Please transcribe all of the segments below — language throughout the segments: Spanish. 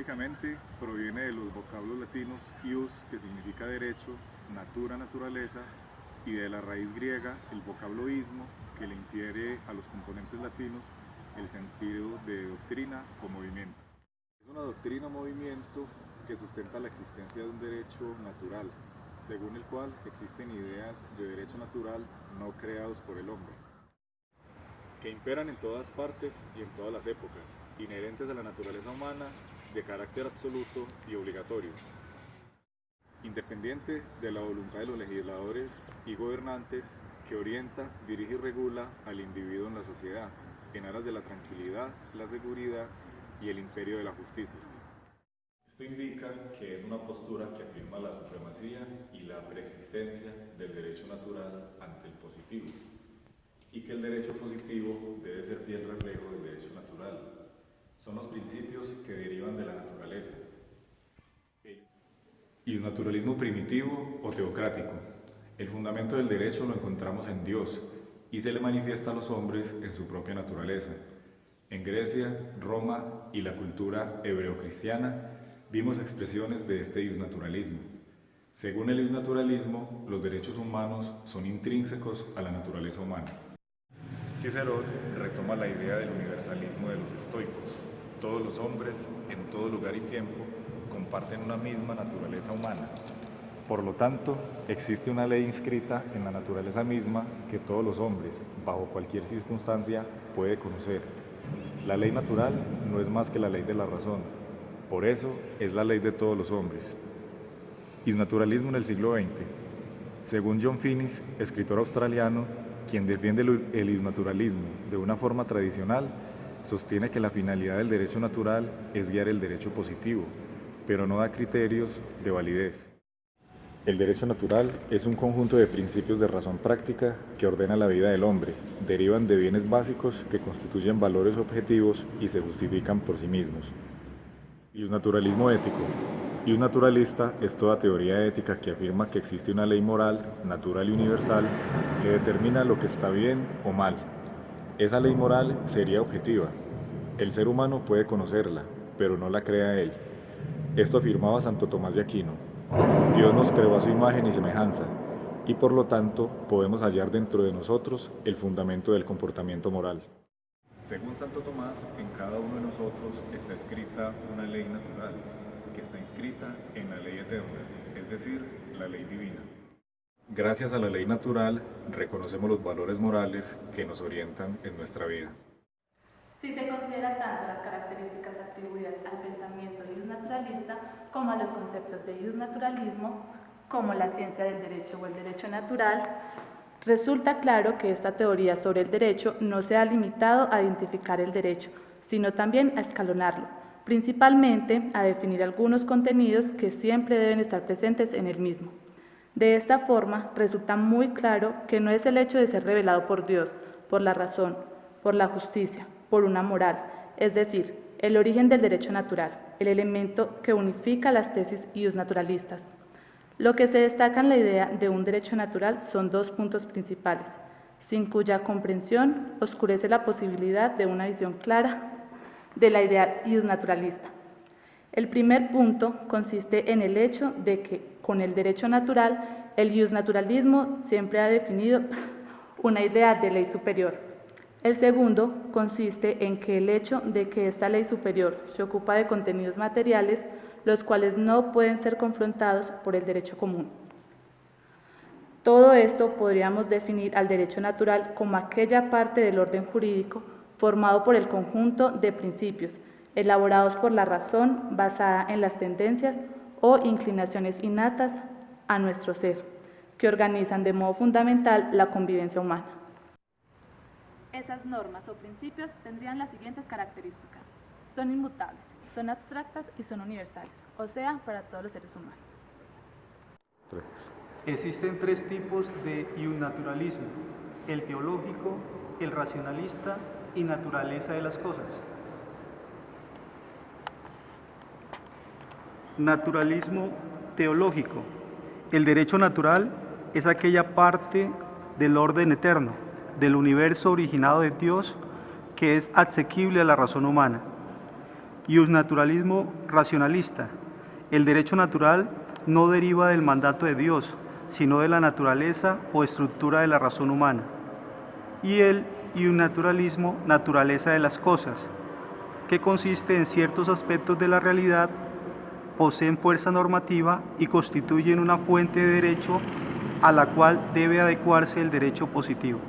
Etimológicamente proviene de los vocablos latinos ius, que significa derecho, natura, naturaleza, y de la raíz griega el vocablo ismo, que le infiere a los componentes latinos el sentido de doctrina o movimiento. Es una doctrina o movimiento que sustenta la existencia de un derecho natural, según el cual existen ideas de derecho natural no creados por el hombre, que imperan en todas partes y en todas las épocas, inherentes a la naturaleza humana, de carácter absoluto y obligatorio, independiente de la voluntad de los legisladores y gobernantes, que orienta, dirige y regula al individuo en la sociedad, en aras de la tranquilidad, la seguridad y el imperio de la justicia. Esto indica que es una postura que afirma la supremacía y la preexistencia del derecho natural ante el positivo, y que el derecho positivo debe ser fiel reflejo del derecho natural. Son los principios que derivan de la naturaleza. Y el naturalismo primitivo o teocrático. El fundamento del derecho lo encontramos en Dios y se le manifiesta a los hombres en su propia naturaleza. En Grecia, Roma y la cultura hebreocristiana vimos expresiones de este iusnaturalismo. Según el iusnaturalismo, los derechos humanos son intrínsecos a la naturaleza humana. Cicerón retoma la idea del universalismo de los estoicos. Todos los hombres, en todo lugar y tiempo, comparten una misma naturaleza humana. Por lo tanto, existe una ley inscrita en la naturaleza misma que todos los hombres, bajo cualquier circunstancia, puede conocer. La ley natural no es más que la ley de la razón. Por eso es la ley de todos los hombres. Iusnaturalismo en el siglo XX. Según John Finnis, escritor australiano, quien defiende el iusnaturalismo de una forma tradicional, sostiene que la finalidad del derecho natural es guiar el derecho positivo, pero no da criterios de validez. El derecho natural es un conjunto de principios de razón práctica que ordena la vida del hombre, derivan de bienes básicos que constituyen valores objetivos y se justifican por sí mismos. Iusnaturalismo ético. Iusnaturalista es toda teoría ética que afirma que existe una ley moral, natural y universal, que determina lo que está bien o mal. Esa ley moral sería objetiva. El ser humano puede conocerla, pero no la crea él. Esto afirmaba Santo Tomás de Aquino. Dios nos creó a su imagen y semejanza, y por lo tanto podemos hallar dentro de nosotros el fundamento del comportamiento moral. Según Santo Tomás, en cada uno de nosotros está escrita una ley natural, que está inscrita en la ley eterna, es decir, la ley divina. Gracias a la ley natural, reconocemos los valores morales que nos orientan en nuestra vida. Si se considera tanto las características atribuidas al pensamiento iusnaturalista como a los conceptos de iusnaturalismo, como la ciencia del derecho o el derecho natural, resulta claro que esta teoría sobre el derecho no se ha limitado a identificar el derecho, sino también a escalonarlo, principalmente a definir algunos contenidos que siempre deben estar presentes en el mismo. De esta forma, resulta muy claro que no es el hecho de ser revelado por Dios, por la razón, por la justicia, por una moral, es decir, el origen del derecho natural, el elemento que unifica las tesis iusnaturalistas. Lo que se destaca en la idea de un derecho natural son dos puntos principales, sin cuya comprensión oscurece la posibilidad de una visión clara de la idea iusnaturalista. El primer punto consiste en el hecho de que, con el derecho natural, el iusnaturalismo siempre ha definido una idea de ley superior. El segundo consiste en que el hecho de que esta ley superior se ocupa de contenidos materiales, los cuales no pueden ser confrontados por el derecho común. Todo esto podríamos definir al derecho natural como aquella parte del orden jurídico formado por el conjunto de principios, elaborados por la razón basada en las tendencias o inclinaciones innatas a nuestro ser, que organizan de modo fundamental la convivencia humana. Esas normas o principios tendrían las siguientes características. Son inmutables, son abstractas y son universales, o sea, para todos los seres humanos. Existen tres tipos de iusnaturalismo: el teológico, el racionalista y naturaleza de las cosas. Naturalismo teológico. El derecho natural es aquella parte del orden eterno, del universo originado de Dios, que es asequible a la razón humana. Iusnaturalismo racionalista. El derecho natural no deriva del mandato de Dios, sino de la naturaleza o estructura de la razón humana. Y el iusnaturalismo, naturaleza de las cosas, que consiste en ciertos aspectos de la realidad, poseen fuerza normativa y constituyen una fuente de derecho a la cual debe adecuarse el derecho positivo.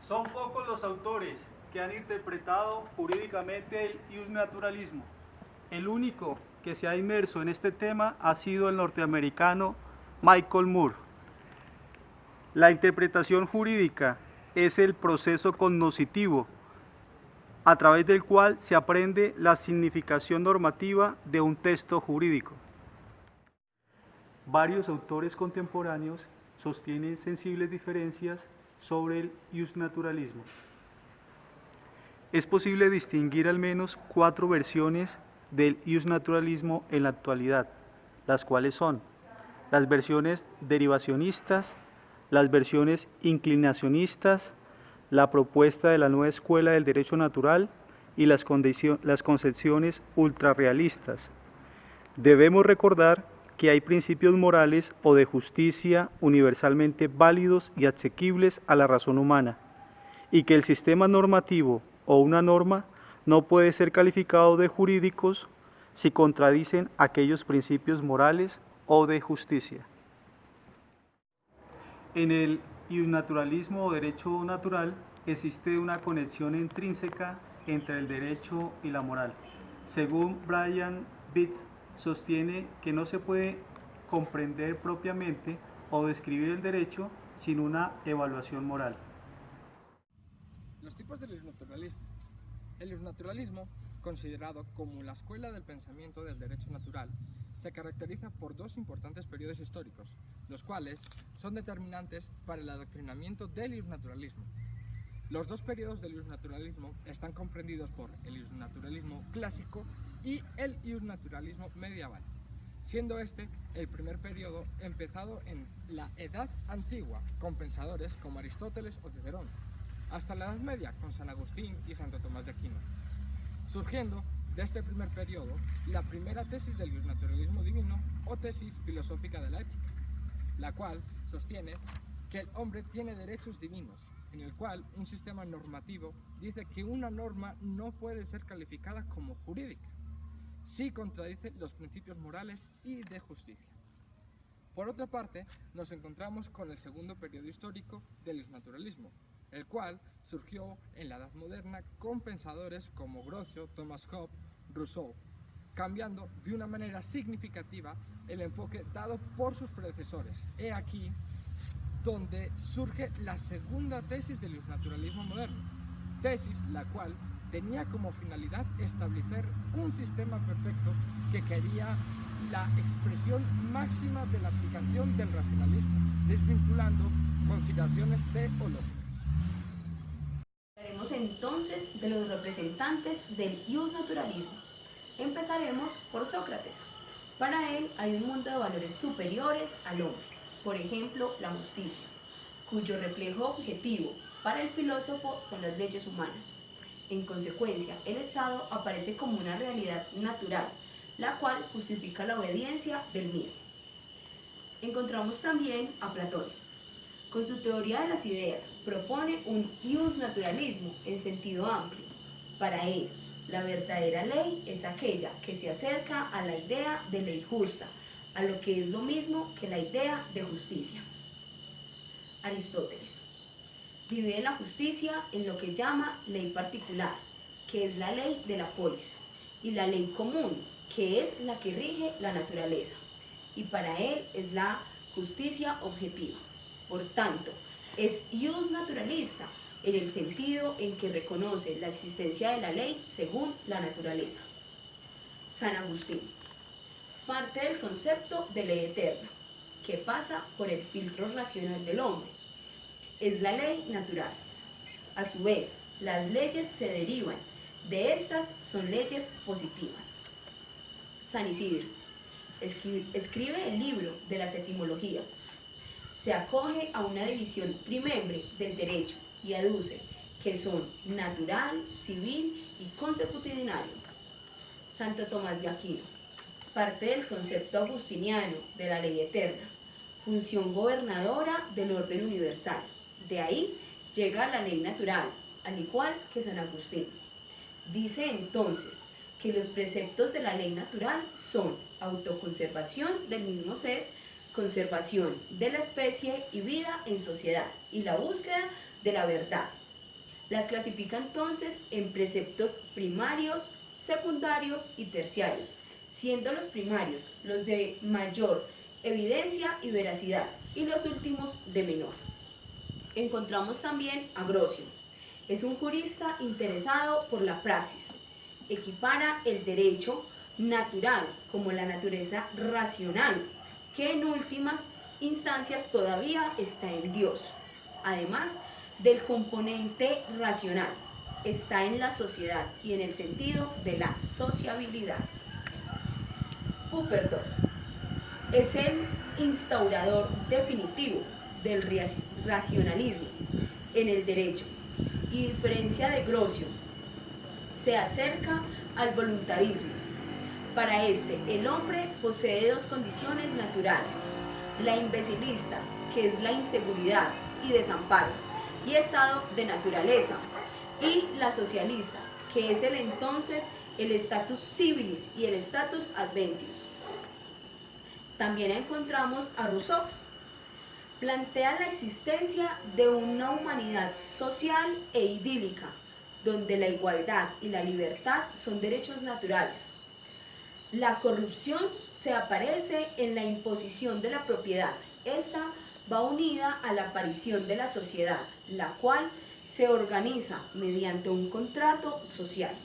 Son pocos los autores que han interpretado jurídicamente el iusnaturalismo. El único que se ha inmerso en este tema ha sido el norteamericano Michael Moore. La interpretación jurídica es el proceso cognoscitivo a través del cual se aprende la significación normativa de un texto jurídico. Varios autores contemporáneos sostienen sensibles diferencias sobre el iusnaturalismo. Es posible distinguir al menos 4 versiones del iusnaturalismo en la actualidad, las cuales son las versiones derivacionistas, las versiones inclinacionistas, la propuesta de la nueva escuela del derecho natural y las concepciones ultrarrealistas. Debemos recordar que hay principios morales o de justicia universalmente válidos y asequibles a la razón humana, y que el sistema normativo o una norma no puede ser calificado de jurídicos si contradicen aquellos principios morales o de justicia. En el iusnaturalismo o derecho natural existe una conexión intrínseca entre el derecho y la moral. Según Brian Bitz, sostiene que no se puede comprender propiamente o describir el derecho sin una evaluación moral. Los tipos del iusnaturalismo. El iusnaturalismo, considerado como la escuela del pensamiento del derecho natural, se caracteriza por 2 importantes periodos históricos, los cuales son determinantes para el adoctrinamiento del iusnaturalismo. Los 2 periodos del iusnaturalismo están comprendidos por el iusnaturalismo clásico y el iusnaturalismo medieval, siendo este el primer periodo empezado en la Edad Antigua, con pensadores como Aristóteles o Cicerón, hasta la Edad Media con San Agustín y Santo Tomás de Aquino, surgiendo de este primer periodo la primera tesis del iusnaturalismo divino o tesis filosófica de la ética, la cual sostiene que el hombre tiene derechos divinos, en el cual un sistema normativo dice que una norma no puede ser calificada como jurídica si contradice los principios morales y de justicia. Por otra parte, nos encontramos con el segundo periodo histórico del iusnaturalismo, el cual surgió en la Edad Moderna con pensadores como Grocio, Thomas Hobbes, Rousseau, cambiando de una manera significativa el enfoque dado por sus predecesores. He aquí donde surge la segunda tesis del iusnaturalismo moderno, tesis la cual tenía como finalidad establecer un sistema perfecto que quería la expresión máxima de la aplicación del racionalismo, desvinculando consideraciones teológicas. Hablaremos entonces de los representantes del iusnaturalismo. Empezaremos por Sócrates. Para él hay un mundo de valores superiores al hombre, por ejemplo, la justicia, cuyo reflejo objetivo para el filósofo son las leyes humanas. En consecuencia, el Estado aparece como una realidad natural, la cual justifica la obediencia del mismo. Encontramos también a Platón. Con su teoría de las ideas, propone un iusnaturalismo en sentido amplio. Para él, la verdadera ley es aquella que se acerca a la idea de ley justa, a lo que es lo mismo que la idea de justicia. Aristóteles divide la justicia en lo que llama ley particular, que es la ley de la polis, y la ley común, que es la que rige la naturaleza, y para él es la justicia objetiva. Por tanto, es iusnaturalista en el sentido en que reconoce la existencia de la ley según la naturaleza. San Agustín parte del concepto de ley eterna, que pasa por el filtro racional del hombre. Es la ley natural. A su vez, las leyes se derivan de estas, son leyes positivas. San Isidro escribe el libro de las etimologías. Se acoge a una división trimembre del derecho y aduce que son natural, civil y consecutinario. Santo Tomás de Aquino. Parte del concepto agustiniano de la ley eterna, función gobernadora del orden universal. De ahí llega la ley natural, al igual que San Agustín. Dice entonces que los preceptos de la ley natural son autoconservación del mismo ser, conservación de la especie y vida en sociedad, y la búsqueda de la verdad. Las clasifica entonces en preceptos primarios, secundarios y terciarios, siendo los primarios los de mayor evidencia y veracidad, y los últimos de menor. Encontramos también a Grocio. Es un jurista interesado por la praxis. Equipara el derecho natural como la naturaleza racional, que en últimas instancias todavía está en Dios. Además del componente racional, está en la sociedad y en el sentido de la sociabilidad. Pufferton es el instaurador definitivo del racionalismo en el derecho, y diferencia de Grocio, se acerca al voluntarismo. Para este, el hombre posee dos condiciones naturales: la imbecilista, que es la inseguridad y desamparo y estado de naturaleza, y la socialista, que es el status civilis y el status adventius. También encontramos a Rousseau. Plantea la existencia de una humanidad social e idílica, donde la igualdad y la libertad son derechos naturales. La corrupción se aparece en la imposición de la propiedad. Esta va unida a la aparición de la sociedad, la cual se organiza mediante un contrato social.